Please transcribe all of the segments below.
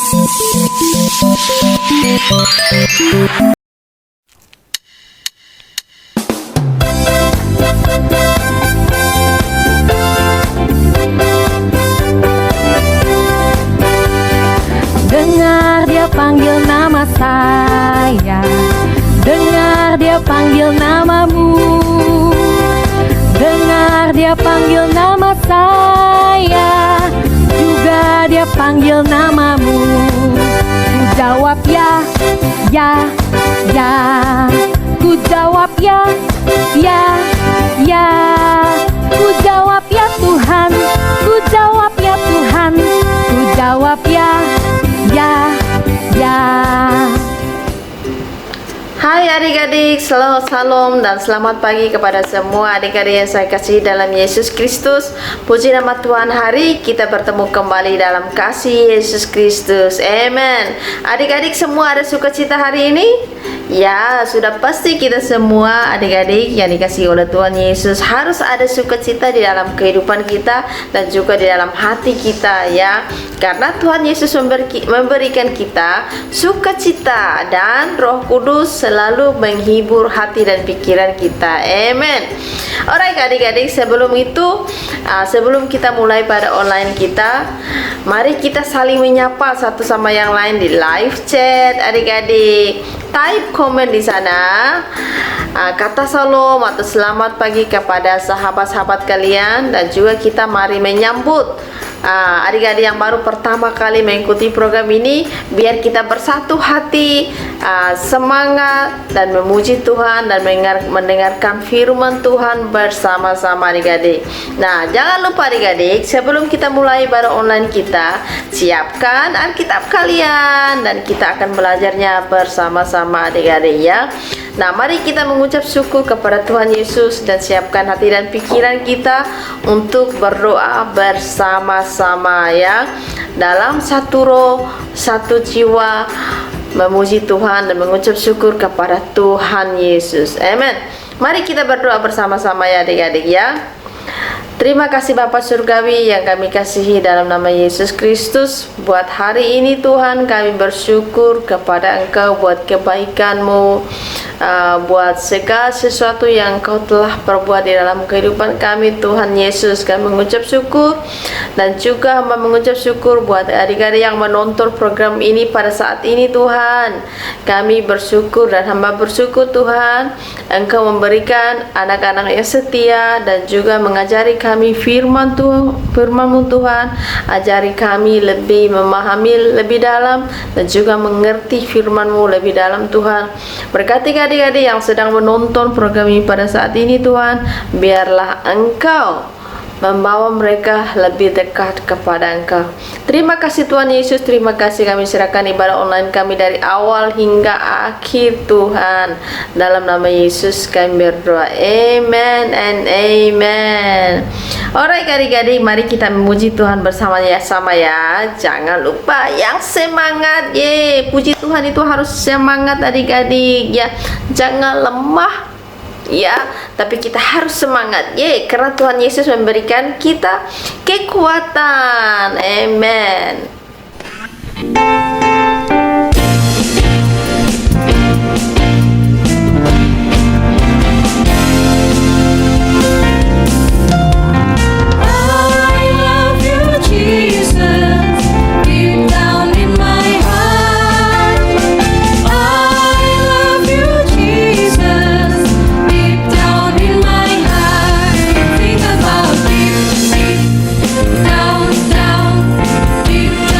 Dengar dia panggil nama saya, dengar dia panggil namamu, dengar dia panggil nama saya, juga dia panggil namamu. Ku jawab ya, ya, ya. Ku jawab ya, ya, ya. Ku jawab ya Tuhan, ku jawab ya Tuhan, ku jawab ya, ya, ya. Hai adik-adik, salam dan selamat pagi kepada semua adik-adik yang saya kasih dalam Yesus Kristus. Puji nama Tuhan, hari kita bertemu kembali dalam kasih Yesus Kristus. Amen. Adik-adik semua ada sukacita hari ini? Ya, sudah pasti kita semua adik-adik yang dikasihi oleh Tuhan Yesus harus ada sukacita di dalam kehidupan kita dan juga di dalam hati kita ya. Karena Tuhan Yesus memberikan kita sukacita dan Roh Kudus selalu menghibur hati dan pikiran kita. Amen. Alright adik-adik, sebelum itu sebelum kita mulai pada online kita, mari kita saling menyapa satu sama yang lain di live chat adik-adik. Type komen di sana kata salam atau selamat pagi kepada sahabat-sahabat kalian, dan juga kita mari menyambut adik-adik yang baru pertama kali mengikuti program ini, biar kita bersatu hati, semangat dan memuji Tuhan dan mendengarkan firman Tuhan bersama-sama adik-adik. Nah, jangan lupa adik-adik, sebelum kita mulai pada online kita, siapkan Alkitab kalian dan kita akan belajarnya bersama-sama adik-adik ya. Nah, mari kita mengucap syukur kepada Tuhan Yesus dan siapkan hati dan pikiran kita untuk berdoa bersama-sama ya. Dalam satu roh, satu jiwa, memuji Tuhan dan mengucap syukur kepada Tuhan Yesus. Amin. Mari kita berdoa bersama-sama ya adik-adik ya. Terima kasih Bapa Surgawi yang kami kasihi dalam nama Yesus Kristus. Buat hari ini Tuhan, kami bersyukur kepada Engkau buat kebaikan-Mu, buat segala sesuatu yang Engkau telah perbuat di dalam kehidupan kami Tuhan Yesus. Kami mengucap syukur, dan juga hamba mengucap syukur buat adik-adik yang menonton program ini pada saat ini Tuhan. Kami bersyukur dan hamba bersyukur Tuhan, Engkau memberikan anak-anak yang setia dan juga mengajari kami firman-Mu Tuhan. Ajari kami lebih memahami lebih dalam dan juga mengerti firman-Mu lebih dalam Tuhan. Berkati adik-adik yang sedang menonton program ini pada saat ini Tuhan, biarlah Engkau membawa mereka lebih dekat kepada Engkau. Terima kasih Tuhan Yesus, terima kasih kami serahkan ibadah online kami dari awal hingga akhir Tuhan. Dalam nama Yesus kami berdoa, amen and amen. Alright adik-adik, mari kita memuji Tuhan bersama ya sama ya. Jangan lupa yang semangat ye. Puji Tuhan itu harus semangat adik-adik ya. Jangan lemah ya, tapi kita harus semangat ye, karena Tuhan Yesus memberikan kita kekuatan. Amen. Down, down, deep down.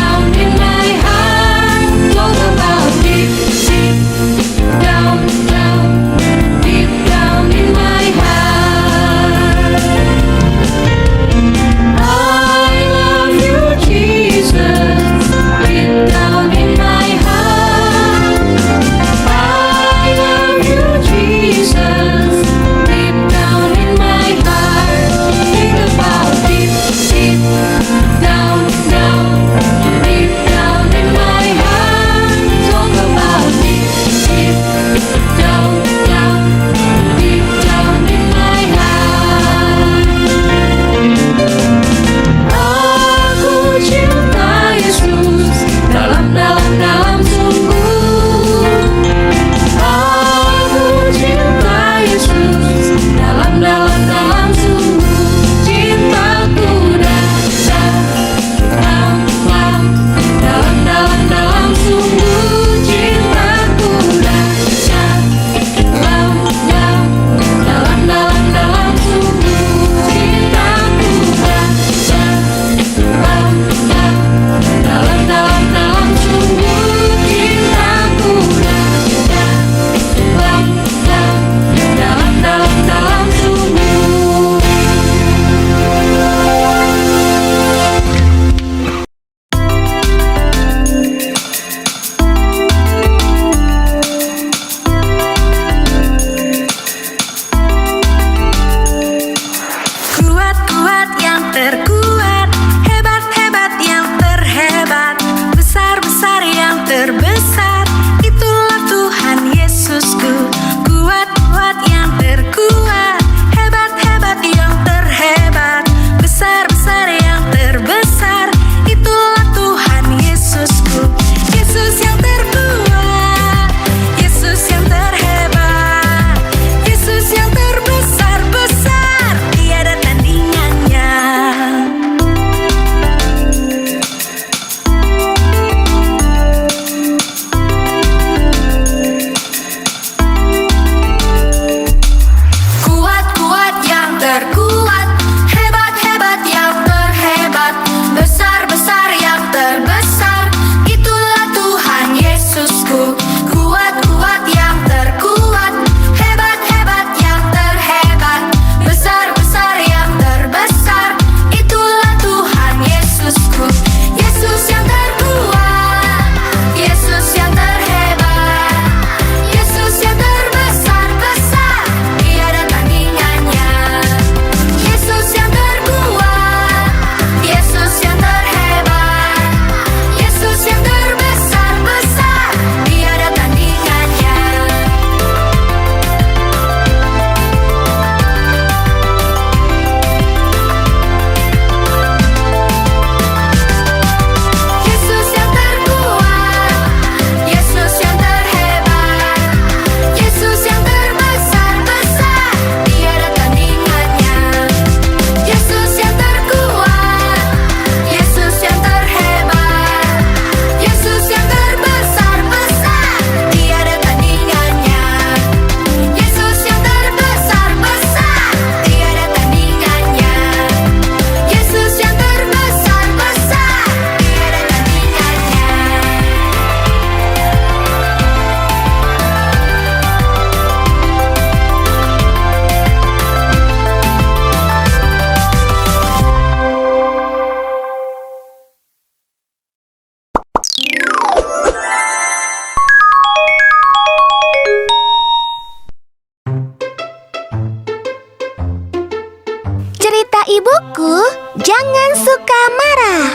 Cerita ibuku, jangan suka marah.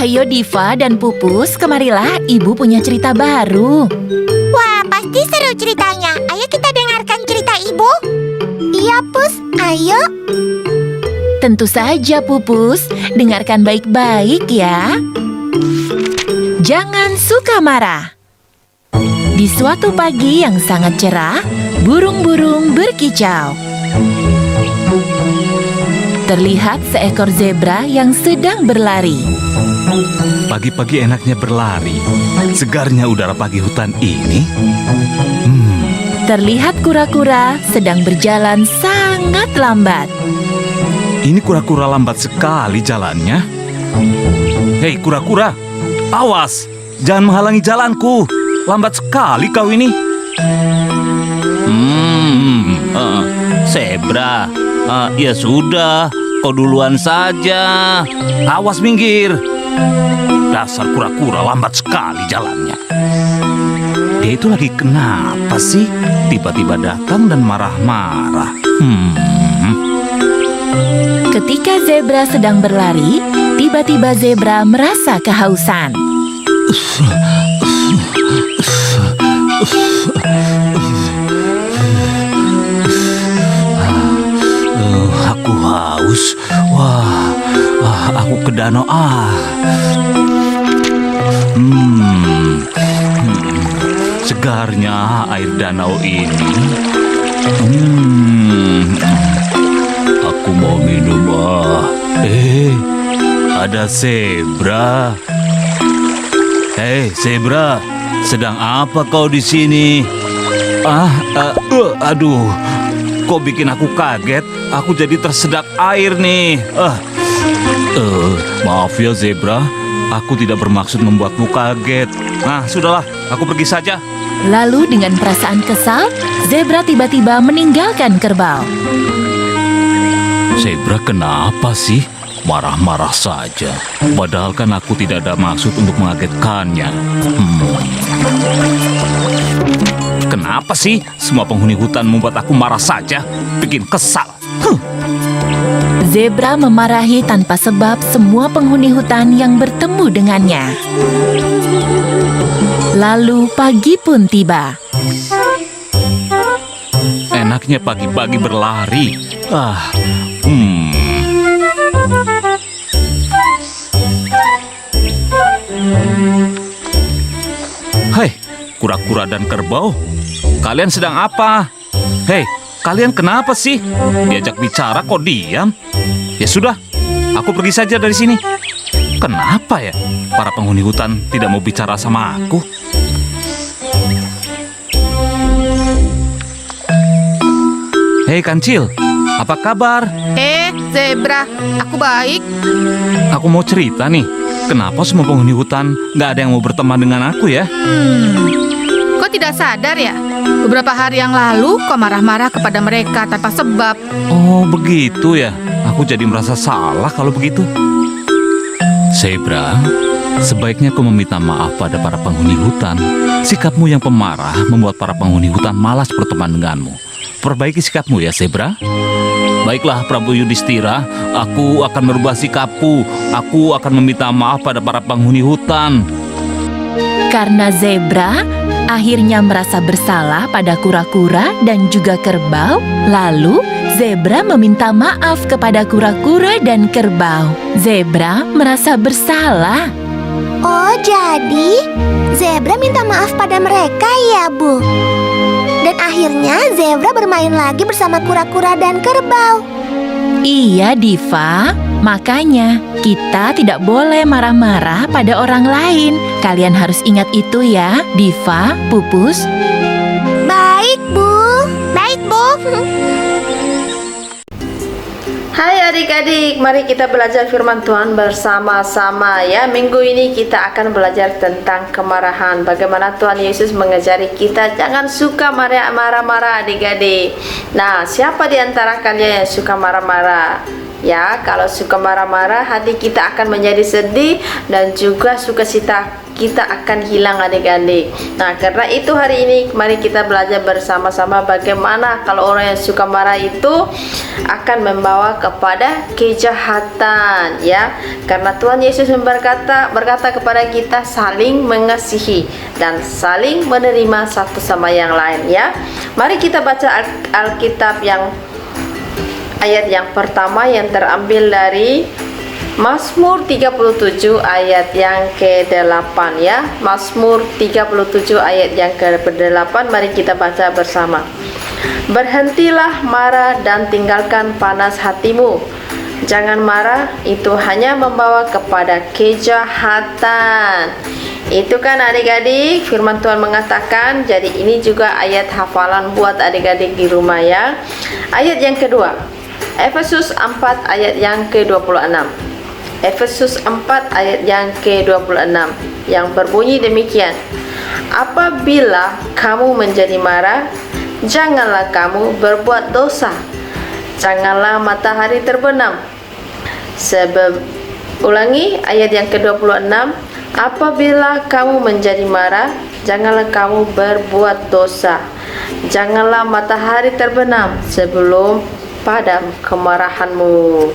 Ayo Diva dan Pupus, kemarilah, ibu punya cerita baru. Wah, pasti seru ceritanya. Ayo kita dengarkan cerita ibu. Iya, Pus, ayo. Tentu saja Pupus, dengarkan baik-baik ya. Jangan suka marah. Di suatu pagi yang sangat cerah, burung-burung berkicau. Terlihat seekor zebra yang sedang berlari. Pagi-pagi enaknya berlari. Segarnya udara pagi hutan ini. Terlihat kura-kura sedang berjalan sangat lambat. Ini kura-kura lambat sekali jalannya. Hei kura-kura, awas! Jangan menghalangi jalanku. Lambat sekali kau ini. Zebra, ya sudah, kau duluan saja. Awas minggir. Dasar kura-kura lambat sekali jalannya. Dia itu lagi kenapa sih? Tiba-tiba datang dan marah-marah. Ketika zebra sedang berlari, tiba-tiba zebra merasa kehausan. Aku haus. Wah, aku ke danau. Segarnya air danau ini. Aku mau minum. Ada zebra. Hei, zebra, sedang apa kau di sini? Aduh, kok bikin aku kaget? Aku jadi tersedak air nih. Maaf ya zebra, aku tidak bermaksud membuatmu kaget. Nah, sudahlah, aku pergi saja. Lalu dengan perasaan kesal, zebra tiba-tiba meninggalkan kerbau. Zebra kenapa sih? Marah-marah saja. Padahal kan aku tidak ada maksud untuk mengagetkannya. Kenapa sih semua penghuni hutan membuat aku marah saja? Bikin kesal. Zebra memarahi tanpa sebab semua penghuni hutan yang bertemu dengannya. Lalu pagi pun tiba. Enaknya pagi-pagi berlari. Hei, kura-kura dan kerbau, kalian sedang apa? Hei, kalian kenapa sih? Diajak bicara kok diam? Ya sudah, aku pergi saja dari sini. Kenapa ya? Para penghuni hutan tidak mau bicara sama aku. Hei Kancil, apa kabar? Zebra, aku baik. Aku mau cerita nih. Kenapa semua penghuni hutan nggak ada yang mau berteman dengan aku ya? Kau tidak sadar ya? Beberapa hari yang lalu kau marah-marah kepada mereka tanpa sebab. Oh begitu ya. Aku jadi merasa salah kalau begitu. Zebra, sebaiknya kau meminta maaf pada para penghuni hutan. Sikapmu yang pemarah membuat para penghuni hutan malas berteman denganmu. Perbaiki sikapmu ya Zebra. Baiklah Prabu Yudhistira, aku akan merubah sikapku. Aku akan meminta maaf pada para penghuni hutan. Karena zebra akhirnya merasa bersalah pada kura-kura dan juga kerbau, lalu zebra meminta maaf kepada kura-kura dan kerbau. Zebra merasa bersalah. Oh, jadi zebra minta maaf pada mereka ya, Bu? Dan akhirnya zebra bermain lagi bersama kura-kura dan kerbau. Iya, Diva. Makanya kita tidak boleh marah-marah pada orang lain. Kalian harus ingat itu ya, Diva, Pupus. Baik, Bu. Baik, Bu. Hai adik-adik, mari kita belajar firman Tuhan bersama-sama ya. Minggu ini kita akan belajar tentang kemarahan. Bagaimana Tuhan Yesus mengajari kita jangan suka marah-marah adik-adik. Nah, siapa di antara kalian yang suka marah-marah? Ya, kalau suka marah-marah, hati kita akan menjadi sedih dan juga sukacita kita akan hilang adik-adik. Nah, karena itu hari ini mari kita belajar bersama-sama bagaimana kalau orang yang suka marah itu akan membawa kepada kejahatan, ya. Karena Tuhan Yesus berkata kepada kita saling mengasihi dan saling menerima satu sama yang lain, ya. Mari kita baca Alkitab yang ayat yang pertama yang terambil dari Mazmur 37 ayat yang ke-8, ya. Mazmur 37 ayat yang ke-8, mari kita baca bersama. Berhentilah marah dan tinggalkan panas hatimu. Jangan marah, itu hanya membawa kepada kejahatan. Itu kan adik-adik, firman Tuhan mengatakan. Jadi ini juga ayat hafalan buat adik-adik di rumah, ya. Ayat yang kedua, Efesus 4 ayat yang ke-26. Efesus 4 ayat yang ke-26 yang berbunyi demikian. Apabila kamu menjadi marah, janganlah kamu berbuat dosa. Janganlah matahari terbenam. Ulangi ayat yang ke-26. Apabila kamu menjadi marah, janganlah kamu berbuat dosa. Janganlah matahari terbenam sebelum padam kemarahanmu.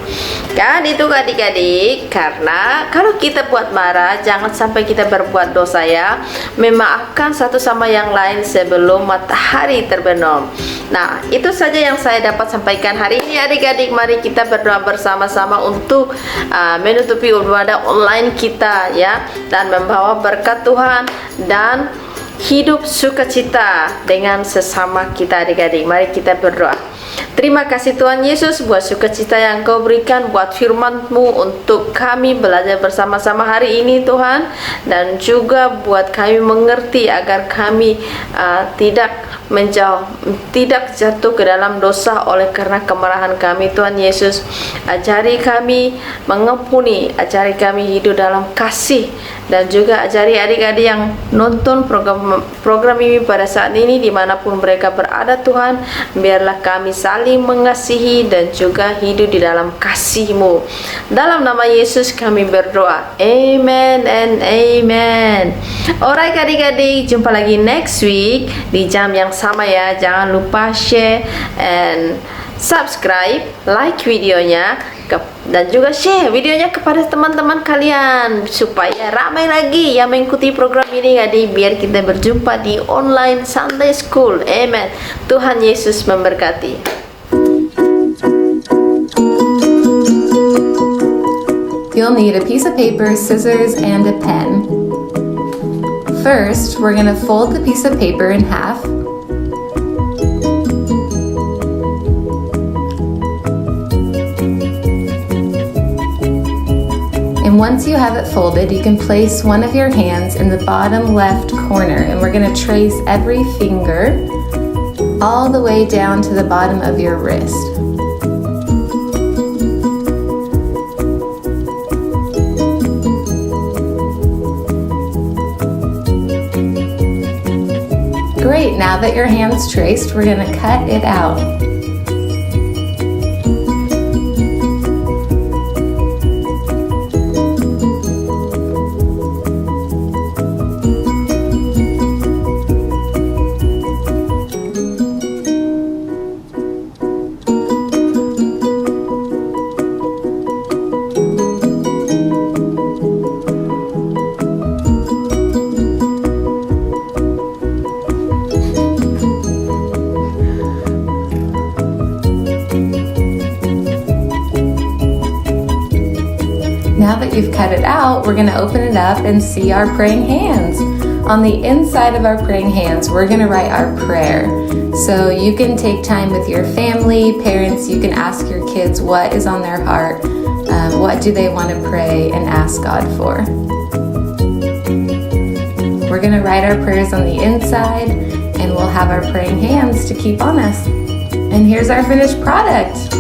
Kan itu adik-adik, karena kalau kita buat marah, jangan sampai kita berbuat dosa, ya. Memaafkan satu sama yang lain sebelum matahari terbenam. Nah, itu saja yang saya dapat sampaikan hari ini adik-adik. Mari kita berdoa bersama-sama untuk menutupi ibadah online kita, ya, dan membawa berkat Tuhan dan hidup sukacita dengan sesama kita adik-adik. Mari kita berdoa. Terima kasih Tuhan Yesus buat sukacita yang Kau berikan, buat firman-Mu untuk kami belajar bersama-sama hari ini Tuhan, dan juga buat kami mengerti agar kami tidak jatuh ke dalam dosa oleh karena kemarahan kami. Tuhan Yesus, ajari kami mengampuni, ajari kami hidup dalam kasih, dan juga ajari adik-adik yang nonton program ini pada saat ini dimanapun mereka berada Tuhan, biarlah kami saling mengasihi dan juga hidup di dalam kasih-Mu. Dalam nama Yesus kami berdoa, amen and amen. Alright adik-adik, jumpa lagi next week di jam yang sama, ya. Jangan lupa share and subscribe, like videonya, dan juga share videonya kepada teman-teman kalian supaya ramai lagi yang mengikuti program ini, adik. Biar kita berjumpa di online Sunday School. Amen. Tuhan Yesus memberkati. You'll need a piece of paper, scissors, and a pen. First, we're going to fold the piece of paper in half. And once you have it folded, you can place one of your hands in the bottom left corner, and we're going to trace every finger all the way down to the bottom of your wrist. Great, now that your hand's traced, we're going to cut it out. Now that you've cut it out, we're going to open it up and see our praying hands. On the inside of our praying hands, we're going to write our prayer. So you can take time with your family, parents, you can ask your kids what is on their heart, what do they want to pray and ask God for. We're going to write our prayers on the inside, and we'll have our praying hands to keep on us. And here's our finished product.